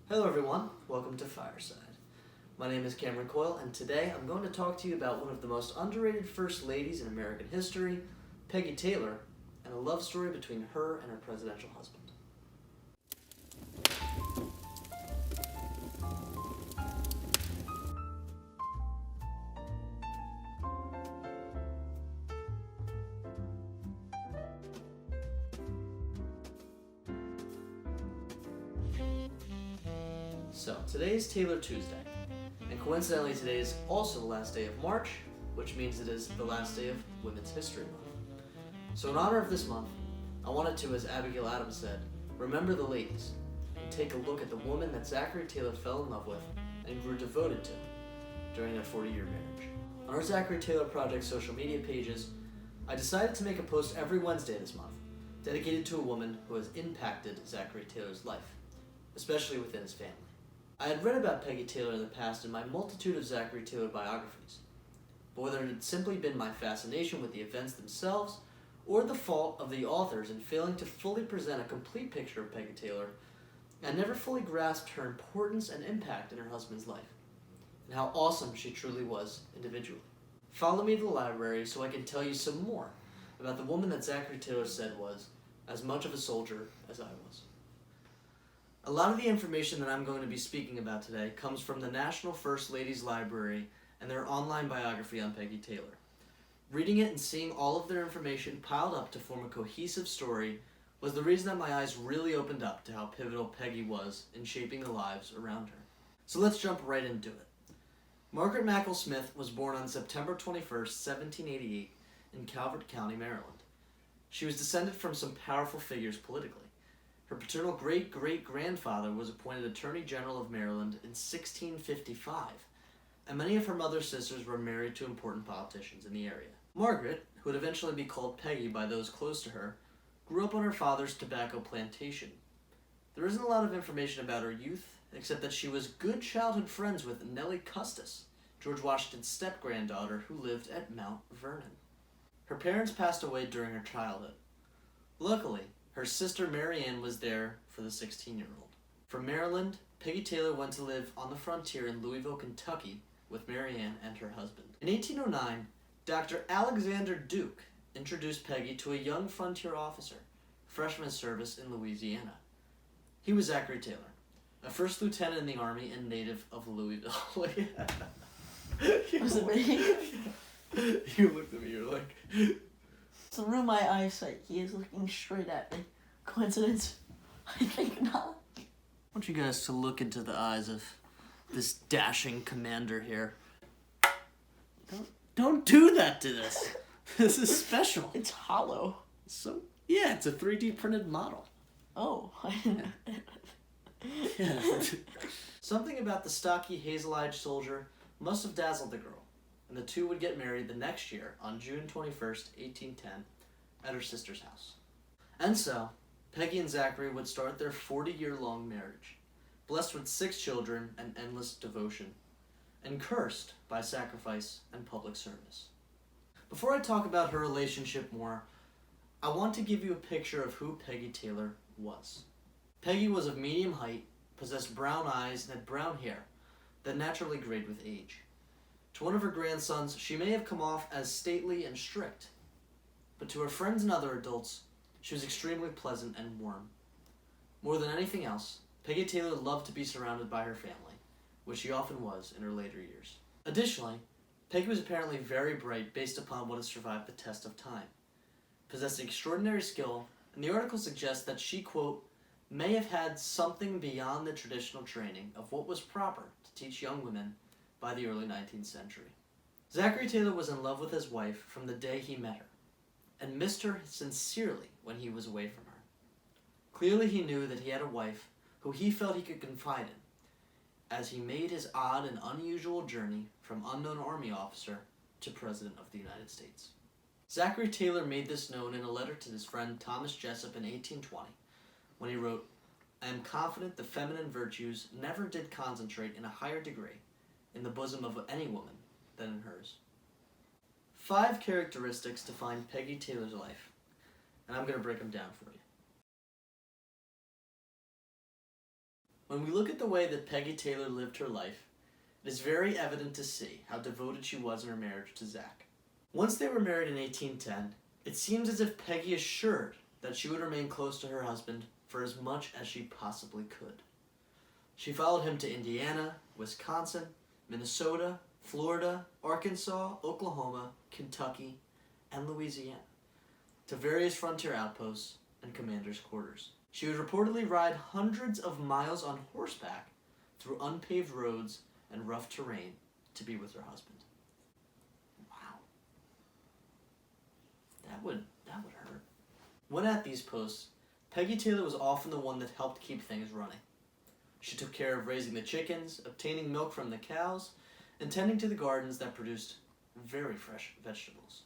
Hello everyone, welcome to Fireside. My name is Cameron Coyle, and today I'm going to talk to you about one of the most underrated first ladies in American history, Peggy Taylor, and a love story between her and her presidential husband. So, today is Taylor Tuesday, and coincidentally today is also the last day of March, which means it is the last day of Women's History Month. So in honor of this month, I wanted to, as Abigail Adams said, remember the ladies, and take a look at the woman that Zachary Taylor fell in love with and grew devoted to during their 40-year marriage. On our Zachary Taylor Project social media pages, I decided to make a post every Wednesday this month, dedicated to a woman who has impacted Zachary Taylor's life, especially within his family. I had read about Peggy Taylor in the past in my multitude of Zachary Taylor biographies, but whether it had simply been my fascination with the events themselves or the fault of the authors in failing to fully present a complete picture of Peggy Taylor, I never fully grasped her importance and impact in her husband's life, and how awesome she truly was individually. Follow me to the library so I can tell you some more about the woman that Zachary Taylor said was as much of a soldier as I was. A lot of the information that I'm going to be speaking about today comes from the National First Ladies Library and their online biography on Peggy Taylor. Reading it and seeing all of their information piled up to form a cohesive story was the reason that my eyes really opened up to how pivotal Peggy was in shaping the lives around her. So let's jump right into it. Margaret Mackle Smith was born on September 21st, 1788 in Calvert County, Maryland. She was descended from some powerful figures politically. Her paternal great-great-grandfather was appointed Attorney General of Maryland in 1655, and many of her mother's sisters were married to important politicians in the area. Margaret, who would eventually be called Peggy by those close to her, grew up on her father's tobacco plantation. There isn't a lot of information about her youth, except that she was good childhood friends with Nellie Custis, George Washington's step-granddaughter who lived at Mount Vernon. Her parents passed away during her childhood. Luckily, her sister Mary Ann was there for the 16-year-old. From Maryland, Peggy Taylor went to live on the frontier in Louisville, Kentucky with Mary Ann and her husband. In 1809, Dr. Alexander Duke introduced Peggy to a young frontier officer, freshman service in Louisiana. He was Zachary Taylor, a first lieutenant in the Army and native of Louisville. Was it me? You looked at me, you're like... Through my eyesight, he is looking straight at me. Coincidence? I think not. I want you guys to look into the eyes of this dashing commander here. Don't do that to this. This is special. It's hollow. So, yeah, it's a 3D printed model. Oh, I didn't know. Yeah. Something about the stocky, hazel-eyed soldier must have dazzled the girl, and the two would get married the next year on June 21st, 1810, at her sister's house. And so, Peggy and Zachary would start their 40-year-long marriage, blessed with 6 children and endless devotion, and cursed by sacrifice and public service. Before I talk about her relationship more, I want to give you a picture of who Peggy Taylor was. Peggy was of medium height, possessed brown eyes, and had brown hair that naturally grayed with age. To one of her grandsons, she may have come off as stately and strict, but to her friends and other adults, she was extremely pleasant and warm. More than anything else, Peggy Taylor loved to be surrounded by her family, which she often was in her later years. Additionally, Peggy was apparently very bright based upon what has survived the test of time, possessed extraordinary skill, and the article suggests that she, quote, may have had something beyond the traditional training of what was proper to teach young women by the early 19th century. Zachary Taylor was in love with his wife from the day he met her, and missed her sincerely when he was away from her. Clearly he knew that he had a wife who he felt he could confide in, as he made his odd and unusual journey from unknown Army officer to President of the United States. Zachary Taylor made this known in a letter to his friend Thomas Jessup in 1820, when he wrote, I am confident the feminine virtues never did concentrate in a higher degree in the bosom of any woman than in hers. 5 characteristics define Peggy Taylor's life, and I'm going to break them down for you. When we look at the way that Peggy Taylor lived her life, it is very evident to see how devoted she was in her marriage to Zach. Once they were married in 1810, it seems as if Peggy assured that she would remain close to her husband for as much as she possibly could. She followed him to Indiana, Wisconsin, Minnesota, Florida, Arkansas, Oklahoma, Kentucky, and Louisiana, to various frontier outposts and commanders' quarters. She would reportedly ride hundreds of miles on horseback through unpaved roads and rough terrain to be with her husband. Wow. That would hurt. When at these posts, Peggy Taylor was often the one that helped keep things running. She took care of raising the chickens, obtaining milk from the cows, and tending to the gardens that produced very fresh vegetables.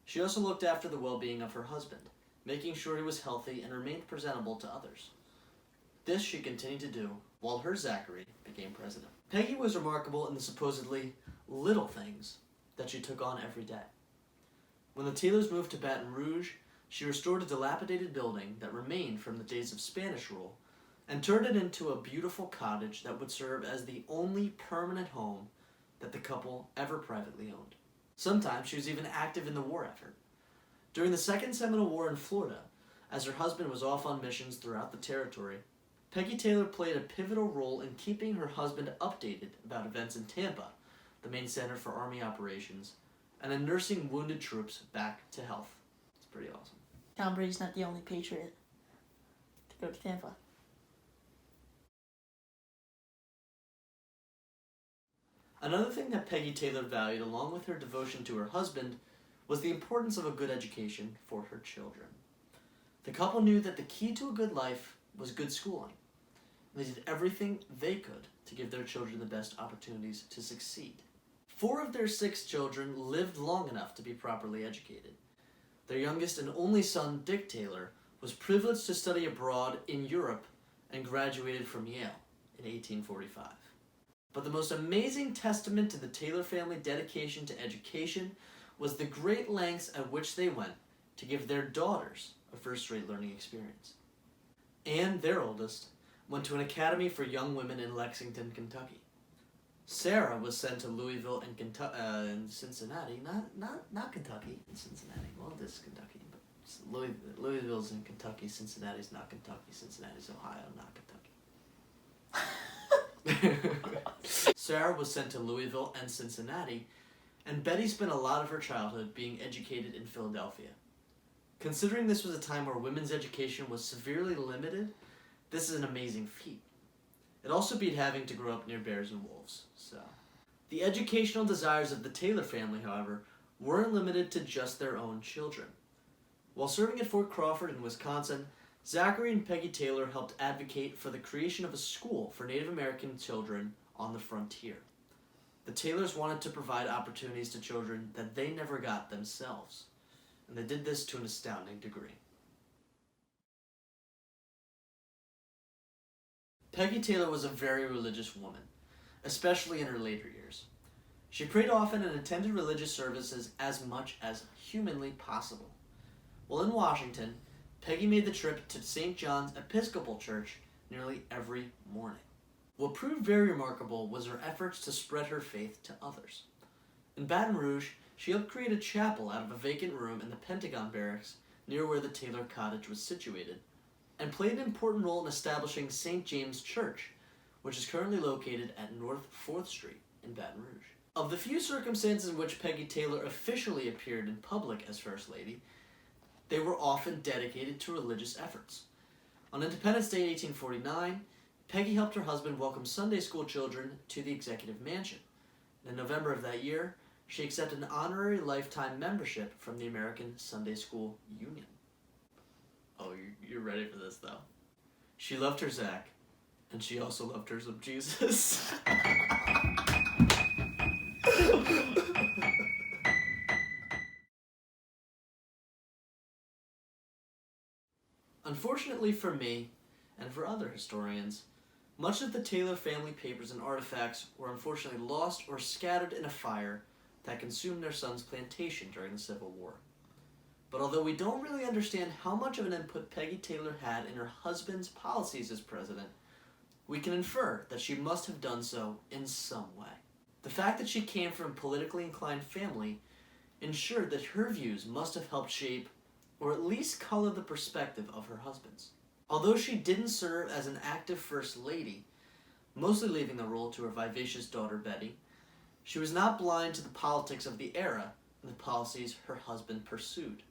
She also looked after the well-being of her husband, making sure he was healthy and remained presentable to others. This she continued to do while her Zachary became president. Peggy was remarkable in the supposedly little things that she took on every day. When the Taylors moved to Baton Rouge, she restored a dilapidated building that remained from the days of Spanish rule and turned it into a beautiful cottage that would serve as the only permanent home that the couple ever privately owned. Sometimes she was even active in the war effort. During the Second Seminole War in Florida, as her husband was off on missions throughout the territory, Peggy Taylor played a pivotal role in keeping her husband updated about events in Tampa, the main center for Army operations, and in nursing wounded troops back to health. It's pretty awesome. Tom Brady's not the only Patriot to go to Tampa. Another thing that Peggy Taylor valued, along with her devotion to her husband, was the importance of a good education for her children. The couple knew that the key to a good life was good schooling. They did everything they could to give their children the best opportunities to succeed. 4 of their 6 children lived long enough to be properly educated. Their youngest and only son, Dick Taylor, was privileged to study abroad in Europe and graduated from Yale in 1845. But the most amazing testament to the Taylor family dedication to education was the great lengths at which they went to give their daughters a first-rate learning experience. Anne, their oldest, went to an academy for young women in Lexington, Kentucky. Sarah was sent to Louisville and Cincinnati, not Kentucky, in Cincinnati. Well, it is Kentucky, but Louisville's in Kentucky, Cincinnati's not Kentucky, Cincinnati's Ohio, not Kentucky. Sarah was sent to Louisville and Cincinnati, and Betty spent a lot of her childhood being educated in Philadelphia. Considering this was a time where women's education was severely limited, this is an amazing feat. It also beat having to grow up near bears and wolves. The educational desires of the Taylor family, however, weren't limited to just their own children. While serving at Fort Crawford in Wisconsin, Zachary and Peggy Taylor helped advocate for the creation of a school for Native American children on the frontier. The Taylors wanted to provide opportunities to children that they never got themselves, and they did this to an astounding degree. Peggy Taylor was a very religious woman, especially in her later years. She prayed often and attended religious services as much as humanly possible. While in Washington, Peggy made the trip to St. John's Episcopal Church nearly every morning. What proved very remarkable was her efforts to spread her faith to others. In Baton Rouge, she helped create a chapel out of a vacant room in the Pentagon Barracks near where the Taylor cottage was situated, and played an important role in establishing St. James Church, which is currently located at North 4th Street in Baton Rouge. Of the few circumstances in which Peggy Taylor officially appeared in public as First Lady, they were often dedicated to religious efforts. On Independence Day in 1849, Peggy helped her husband welcome Sunday school children to the executive mansion. In November of that year, she accepted an honorary lifetime membership from the American Sunday School Union. Oh, you're ready for this, though. She loved her Zach, and she also loved her some Jesus. Unfortunately for me, and for other historians, much of the Taylor family papers and artifacts were unfortunately lost or scattered in a fire that consumed their son's plantation during the Civil War. But although we don't really understand how much of an input Peggy Taylor had in her husband's policies as president, we can infer that she must have done so in some way. The fact that she came from a politically inclined family ensured that her views must have helped shape, or at least color the perspective of her husband's. Although she didn't serve as an active first lady, mostly leaving the role to her vivacious daughter Betty, she was not blind to the politics of the era and the policies her husband pursued.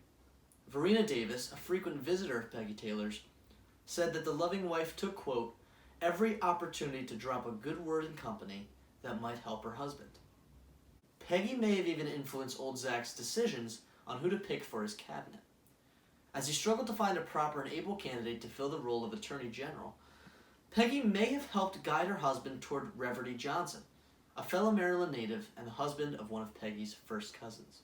Verena Davis, a frequent visitor of Peggy Taylor's, said that the loving wife took, quote, every opportunity to drop a good word in company that might help her husband. Peggy may have even influenced old Zach's decisions on who to pick for his cabinet. As he struggled to find a proper and able candidate to fill the role of Attorney General, Peggy may have helped guide her husband toward Reverdy Johnson, a fellow Maryland native and the husband of one of Peggy's first cousins.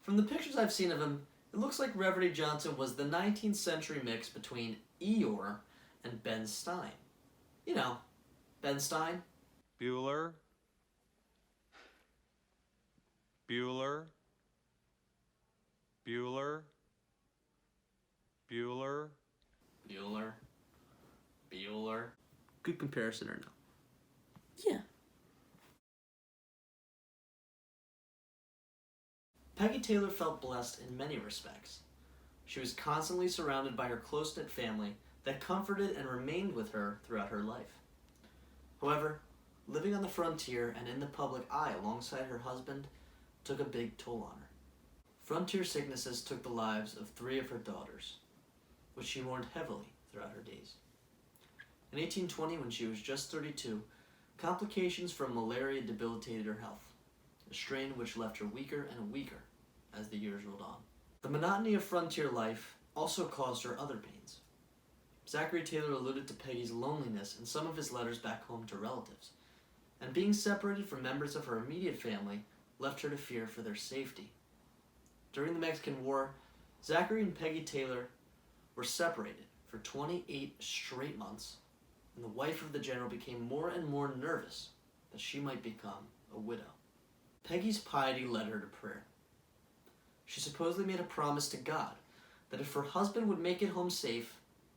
From the pictures I've seen of him, it looks like Reverdy Johnson was the 19th century mix between Eeyore and Ben Stein. You know, Ben Stein. Bueller. Bueller. Bueller. Bueller. Bueller. Bueller. Good comparison or no? Yeah. Peggy Taylor felt blessed in many respects. She was constantly surrounded by her close-knit family that comforted and remained with her throughout her life. However, living on the frontier and in the public eye alongside her husband took a big toll on her. Frontier sicknesses took the lives of 3 of her daughters, which she mourned heavily throughout her days. In 1820, when she was just 32, complications from malaria debilitated her health, a strain which left her weaker and weaker as the years rolled on. The monotony of frontier life also caused her other pains. Zachary Taylor alluded to Peggy's loneliness in some of his letters back home to relatives, and being separated from members of her immediate family left her to fear for their safety. During the Mexican War, Zachary and Peggy Taylor were separated for 28 straight months, and the wife of the general became more and more nervous that she might become a widow. Peggy's piety led her to prayer. She supposedly made a promise to God that if her husband would make it home safe,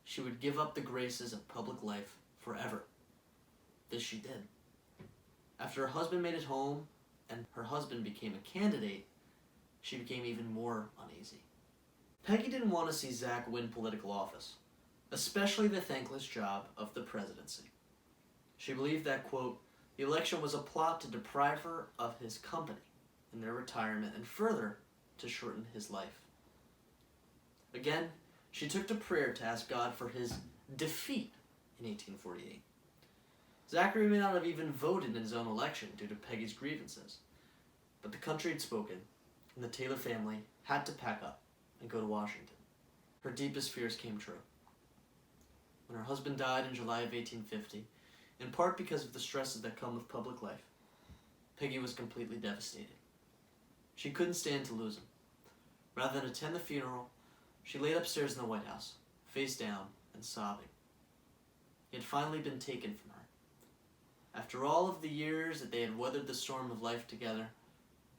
she would give up the graces of public life forever. This she did. After her husband made it home and her husband became a candidate, she became even more uneasy. Peggy didn't want to see Zach win political office, especially the thankless job of the presidency. She believed that, quote, the election was a plot to deprive her of his company in their retirement and further to shorten his life. Again, she took to prayer to ask God for his defeat in 1848. Zachary may not have even voted in his own election due to Peggy's grievances, but the country had spoken, and the Taylor family had to pack up and go to Washington. Her deepest fears came true. When her husband died in July of 1850, in part because of the stresses that come with public life, Peggy was completely devastated. She couldn't stand to lose him. Rather than attend the funeral, she laid upstairs in the White House, face down and sobbing. He had finally been taken from her. After all of the years that they had weathered the storm of life together,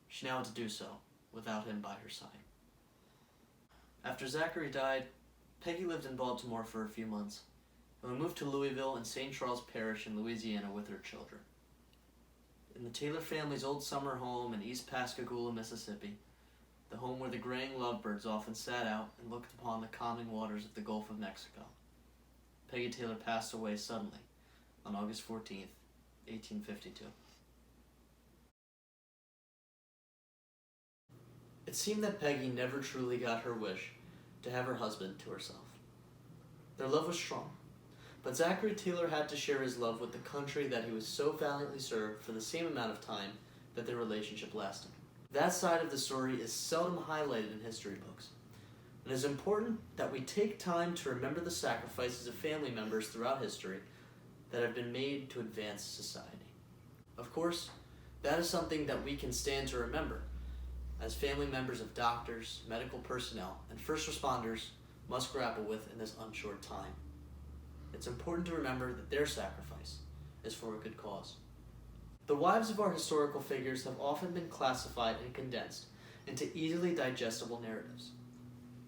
she now had to do so without him by her side. After Zachary died, Peggy lived in Baltimore for a few months, and we moved to Louisville and St. Charles Parish in Louisiana with her children. In the Taylor family's old summer home in East Pascagoula, Mississippi, the home where the graying lovebirds often sat out and looked upon the calming waters of the Gulf of Mexico, Peggy Taylor passed away suddenly on August 14th, 1852. It seemed that Peggy never truly got her wish to have her husband to herself. Their love was strong, but Zachary Taylor had to share his love with the country that he was so valiantly served for the same amount of time that their relationship lasted. That side of the story is seldom highlighted in history books. It is important that we take time to remember the sacrifices of family members throughout history that have been made to advance society. Of course, that is something that we can stand to remember, as family members of doctors, medical personnel, and first responders must grapple with in this unshort time. It's important to remember that their sacrifice is for a good cause. The wives of our historical figures have often been classified and condensed into easily digestible narratives.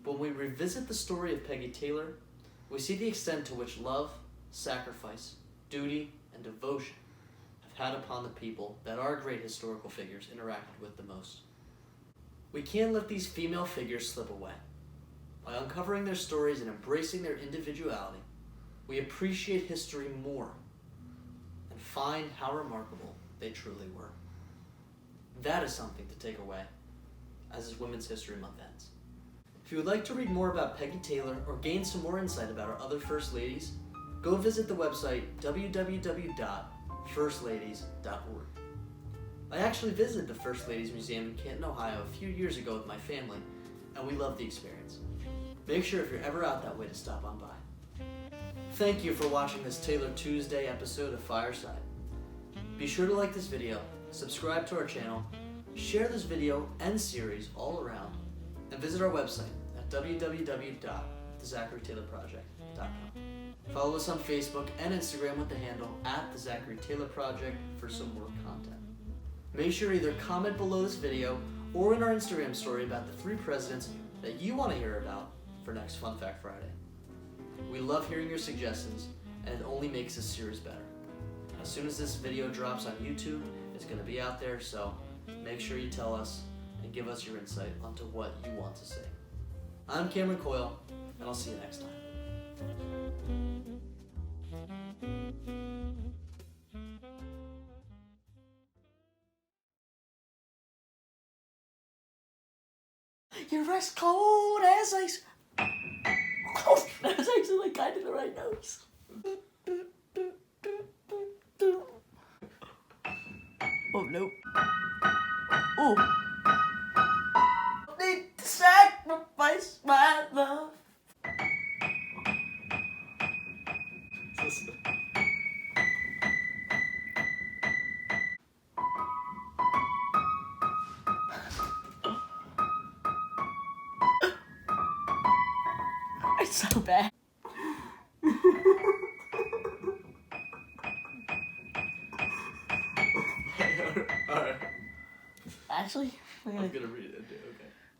But when we revisit the story of Peggy Taylor, we see the extent to which love, sacrifice, duty, and devotion have had upon the people that our great historical figures interacted with the most. We can't let these female figures slip away. By uncovering their stories and embracing their individuality, we appreciate history more and find how remarkable they truly were. That is something to take away as this Women's History Month ends. If you would like to read more about Peggy Taylor or gain some more insight about our other First Ladies, go visit the website www.firstladies.org. I actually visited the First Ladies Museum in Canton, Ohio a few years ago with my family, and we loved the experience. Make sure if you're ever out that way to stop on by. Thank you for watching this Taylor Tuesday episode of Fireside. Be sure to like this video, subscribe to our channel, share this video and series all around, and visit our website at www.thezacharytaylorproject.com. Follow us on Facebook and Instagram with the handle @thezacharytaylorproject for some more content. Make sure to either comment below this video or in our Instagram story about the 3 presidents that you want to hear about for next Fun Fact Friday. We love hearing your suggestions, and it only makes this series better. As soon as this video drops on YouTube, it's going to be out there, so make sure you tell us and give us your insight onto what you want to see. I'm Cameron Coyle, and I'll see you next time. You're as cold as ice. That was actually kind of the right notes. Oh, nope. Oh. Need to sacrifice my love. It's so bad. Alright. Actually, we're I'm gonna gonna read it. Okay.